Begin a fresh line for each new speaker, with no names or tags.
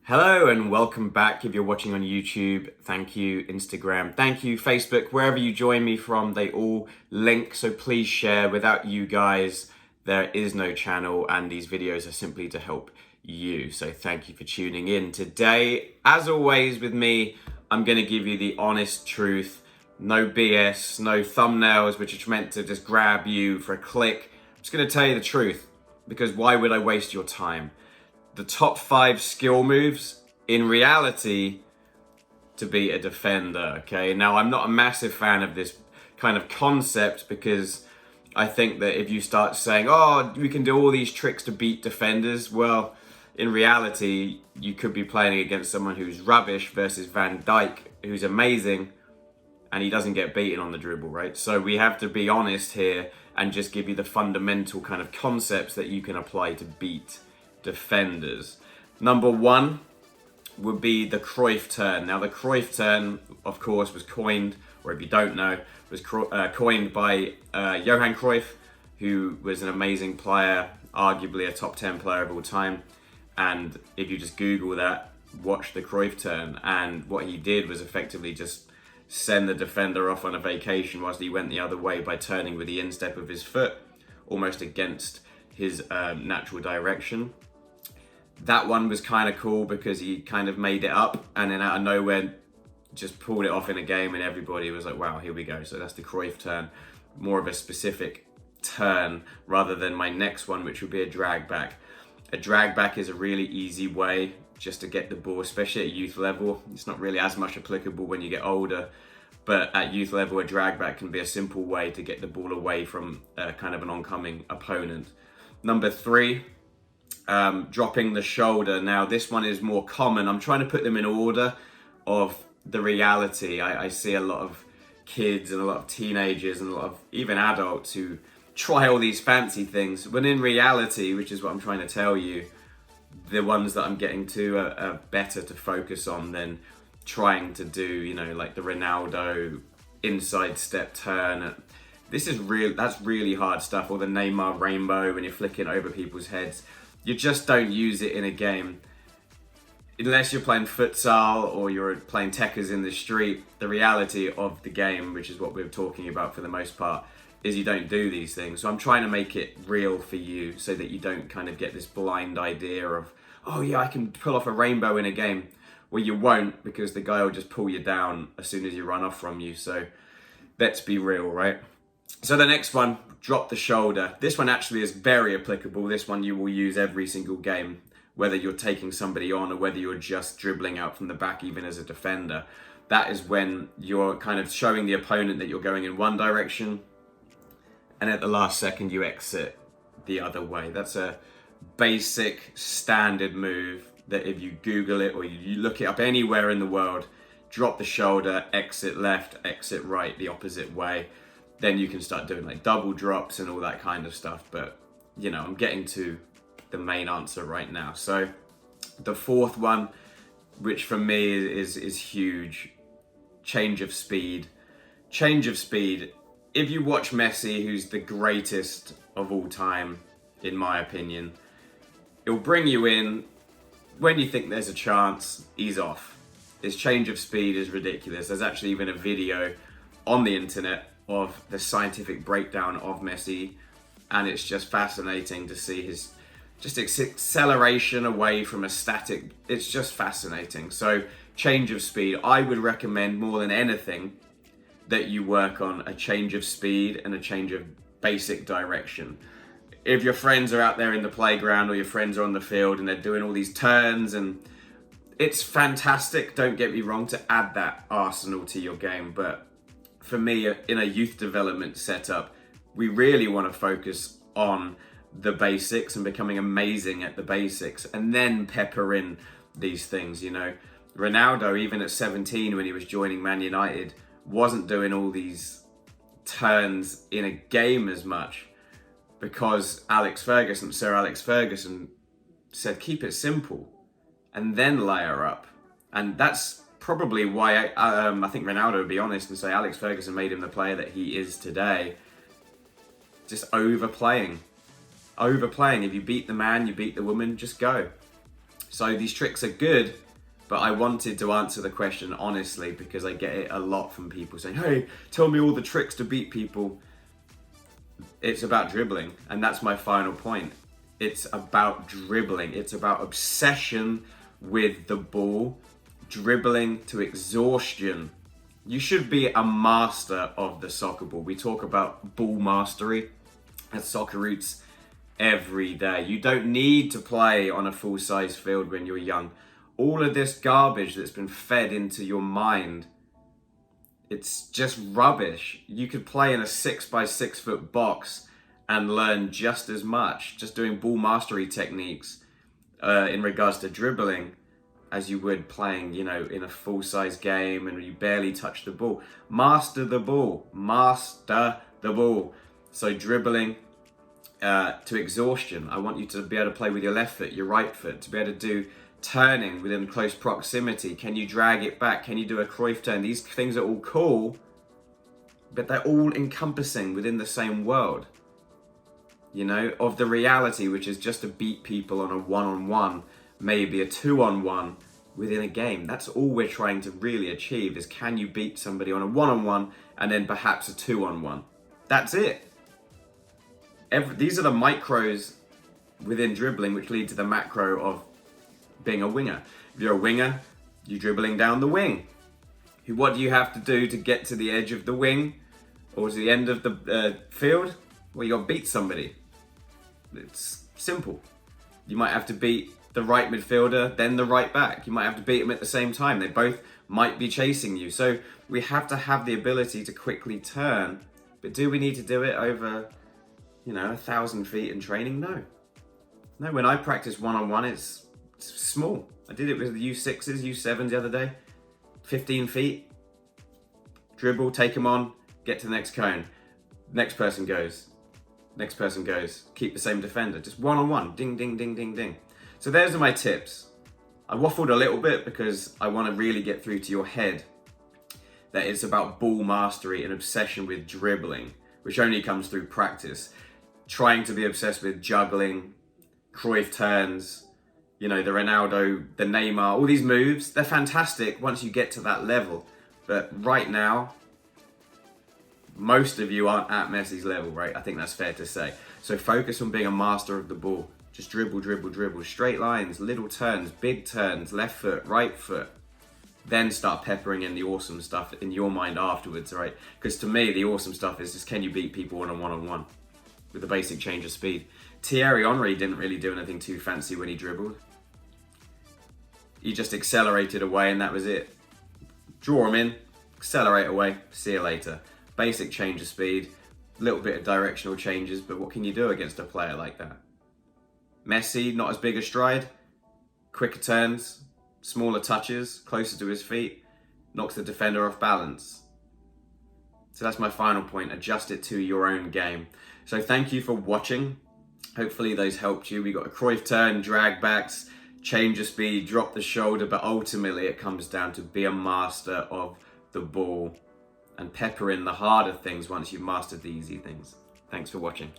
Hello and welcome back. If you're watching on YouTube, thank you. Instagram, thank you. Facebook, wherever you join me from, they all link. So please share. Without you guys, there is no channel, and these videos are simply to help you. So thank you for tuning in. Today, as always with me, I'm going to give you the honest truth. No BS, no thumbnails, which are meant to just grab you for a click. I'm just going to tell you the truth, because why would I waste your time? The top 5 skill moves in reality to be a defender, okay? Now, I'm not a massive fan of this kind of concept because I think that if you start saying, oh, we can do all these tricks to beat defenders, well, in reality, you could be playing against someone who's rubbish versus Van Dijk, who's amazing, and he doesn't get beaten on the dribble, right? So we have to be honest here and just give you the fundamental kind of concepts that you can apply to beat defenders. Number 1 would be the Cruyff turn. Now, the Cruyff turn, of course, was coined, or if you don't know, was coined by Johan Cruyff, who was an amazing player, arguably a top 10 player of all time. And if you just Google that, watch the Cruyff turn, and what he did was effectively just send the defender off on a vacation whilst he went the other way by turning with the instep of his foot, almost against his natural direction. That one was kind of cool because he kind of made it up and then out of nowhere just pulled it off in a game, and everybody was like, wow, here we go. So that's the Cruyff turn, more of a specific turn rather than my next one, which would be a drag back. A drag back is a really easy way just to get the ball, especially at youth level. It's not really as much applicable when you get older, but at youth level, a drag back can be a simple way to get the ball away from kind of an oncoming opponent. Number 3, dropping the shoulder. Now, this one is more common. I'm trying to put them in order of the reality. I see a lot of kids and a lot of teenagers and a lot of even adults who try all these fancy things, when in reality, which is what I'm trying to tell you, the ones that I'm getting to are better to focus on than trying to do, you know, like the Ronaldo inside step turn. This is that's really hard stuff, or the Neymar rainbow when you're flicking over people's heads. You just don't use it in a game. Unless you're playing futsal or you're playing Tekkers in the street, the reality of the game, which is what we're talking about for the most part, is you don't do these things. So I'm trying to make it real for you so that you don't kind of get this blind idea of, oh yeah, I can pull off a rainbow in a game. Well, you won't, because the guy will just pull you down as soon as you run off from you. So let's be real, right? So the next one, drop the shoulder. This one actually is very applicable. This one you will use every single game, whether you're taking somebody on or whether you're just dribbling out from the back, even as a defender. That is when you're kind of showing the opponent that you're going in one direction, and at the last second you exit the other way. That's a basic standard move that if you Google it or you look it up anywhere in the world, drop the shoulder, exit left, exit right, the opposite way. Then you can start doing like double drops and all that kind of stuff. But, you know, I'm getting to the main answer right now. So the 4th one, which for me is huge, change of speed. Change of speed. If you watch Messi, who's the greatest of all time, in my opinion, it'll bring you in. When you think there's a chance, he's off. His change of speed is ridiculous. There's actually even a video on the internet of the scientific breakdown of Messi, and it's just fascinating to see his just acceleration away from a static. It's just fascinating. So change of speed, I would recommend more than anything that you work on a change of speed and a change of basic direction. If your friends are out there in the playground or your friends are on the field and they're doing all these turns, and it's fantastic, don't get me wrong, to add that arsenal to your game. But for me, in a youth development setup, we really want to focus on the basics and becoming amazing at the basics, and then pepper in these things. You know, Ronaldo, even at 17 when he was joining Man United, wasn't doing all these turns in a game as much, because Sir Alex Ferguson said, keep it simple and then layer up. And that's probably why I think Ronaldo would be honest and say Alex Ferguson made him the player that he is today. Just overplaying. If you beat the man, you beat the woman, just go. So these tricks are good, but I wanted to answer the question honestly because I get it a lot from people saying, hey, tell me all the tricks to beat people. It's about dribbling, and that's my final point. It's about dribbling. It's about obsession with the ball, dribbling to exhaustion. You should be a master of the soccer ball. We talk about ball mastery at Soccer Roots every day. You don't need to play on a full-size field when you're young. All of this garbage that's been fed into your mind, it's just rubbish. You could play in a 6x6 foot box and learn just as much, just doing ball mastery techniques in regards to dribbling as you would playing, in a full-size game and you barely touch the ball. Master the ball. Master the ball. So dribbling to exhaustion. I want you to be able to play with your left foot, your right foot, to be able to do turning within close proximity. Can you drag it back? Can you do a Cruyff turn? These things are all cool, but they're all encompassing within the same world, of the reality, which is just to beat people on a one-on-one, maybe a two-on-one within a game. That's all we're trying to really achieve, is can you beat somebody on a one-on-one and then perhaps a two-on-one? That's it. These are the micros within dribbling which lead to the macro of being a winger. If you're a winger, you're dribbling down the wing. What do you have to do to get to the edge of the wing or to the end of the field? Well, you got to beat somebody. It's simple. You might have to beat the right midfielder, then the right back. You might have to beat them at the same time. They both might be chasing you. So we have to have the ability to quickly turn. But do we need to do it over, 1,000 feet in training? No. No, when I practice one-on-one, it's small. I did it with the U6s, U7s the other day. 15 feet, dribble, take them on, get to the next cone. Next person goes. Next person goes. Keep the same defender. Just one-on-one. Ding, ding, ding, ding, ding. So those are my tips. I waffled a little bit because I want to really get through to your head that it's about ball mastery and obsession with dribbling, which only comes through practice. Trying to be obsessed with juggling, Cruyff turns, the Ronaldo, the Neymar, all these moves, they're fantastic once you get to that level. But right now, most of you aren't at Messi's level, right? I think that's fair to say. So focus on being a master of the ball. Just dribble, dribble, dribble. Straight lines, little turns, big turns, left foot, right foot. Then start peppering in the awesome stuff in your mind afterwards, right? Because to me, the awesome stuff is just, can you beat people on a one-on-one with a basic change of speed? Thierry Henry didn't really do anything too fancy when he dribbled. He just accelerated away and that was it. Draw him in, accelerate away, see you later. Basic change of speed, little bit of directional changes, but what can you do against a player like that? Messi, not as big a stride, quicker turns, smaller touches, closer to his feet, knocks the defender off balance. So that's my final point, adjust it to your own game. So thank you for watching. Hopefully those helped you. We got a Cruyff turn, drag backs, change of speed, drop the shoulder, but ultimately it comes down to be a master of the ball and pepper in the harder things once you've mastered the easy things. Thanks for watching.